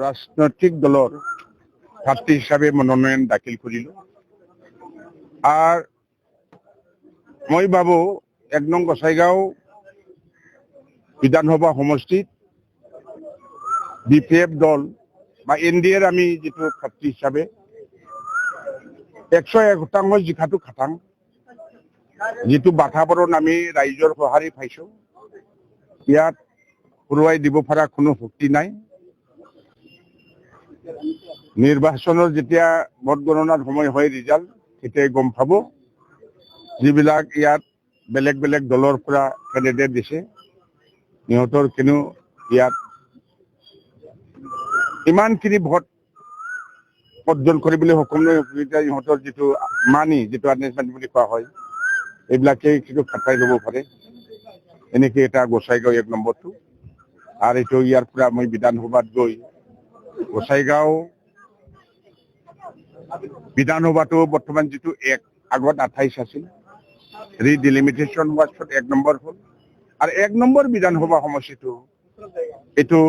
রাজনৈতিক দলের প্রার্থী হিসাবে মনোনয়ন দাখিল করিল। আর মই ভাবো 1 নং গোসাইগাঁও বিধানসভা সমষ্টিত বিপিএফ দল বা এনডিএর আমি যেটো প্রার্থী হিসাবে 101% জিকাটো খাটাং, যেটো বাতাবরণ আমি ৰাইজৰ সহাৰি পাইছো। ইয়াত হৰুৱাই দিব পৰা কোনো শক্তি নাই। নিৰ্বাচনৰ যেতিয়া ভোট গণনাৰ সময় হয় ৰিজাল্ট, তেতিয়াই গম পাব। যিবিলাক ইয়াত বেলেগ বেলেগ দলৰ পৰা কেণ্ডিডেট দিছে, সিহঁতৰ কোনো ইয়াত ইমানখিনি ভোট অৰ্জন কৰিবলৈ সক্ষম নহয়। সিহঁতৰ যিটো মানি, যিটো আৰ্নেজমেণ্ট বুলি কোৱা হয়, এইবিলাকে কিন্তু খাটাই ল'ব পাৰে। এনেকৈ এটা গোসাইগাঁও 1 নম্বৰটো। আৰু এইটো ইয়াৰ পৰা মই বিধানসভাত গৈ গোসাইগাঁও বিধানসভাটো বৰ্তমান যিটো আগত 28 আছিল, ৰিডিলিমিটেশ্যন হোৱাৰ পিছত 1 নম্বৰ হ'ল। আৰু 1 নম্বৰ বিধানসভা সমষ্টিটো এইটো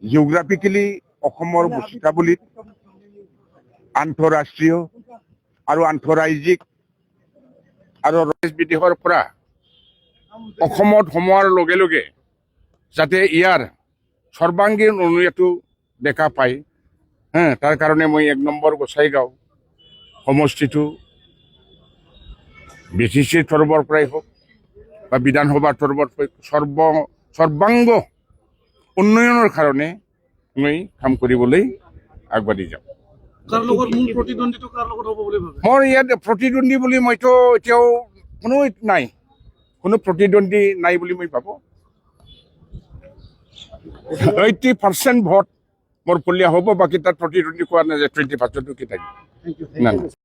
জিঅ'গ্ৰাফিকেলি অসমৰ বৈচিত্ৰ্যাৱলীত আন্তঃৰাষ্ট্ৰীয় আৰু আন্তঃৰাজ্যিক আৰু দেশ বিদেশৰ পৰা অসমত সোমোৱাৰ লগে লগে যাতে ইয়াৰ সৰ্বাংগীন উন্নয়নটো দেখা পায়, তাৰ কাৰণে মই 1 নম্বৰ গোসাইগাঁও সমষ্টিটো বিচিচিৰ তৰফৰ পৰাই হওক বা বিধানসভাৰ তৰফৰ পৰাই সৰ্বাংগ উন্নয়নৰ কাৰণে মই কাম কৰিবলৈ আগবাঢ়ি যাম। মোৰ ইয়াত প্ৰতিদ্বন্দ্বী বুলি মইতো এতিয়াও কোনো নাই, কোনো প্ৰতিদ্বন্দ্বী নাই বুলি মই ভাবো। 80% ভোট মোৰ পলীয়া হ'ব, বাকী তাত প্ৰতিদ্বন্দ্বী কোৱা নাযায়। 20% কি থাকিব।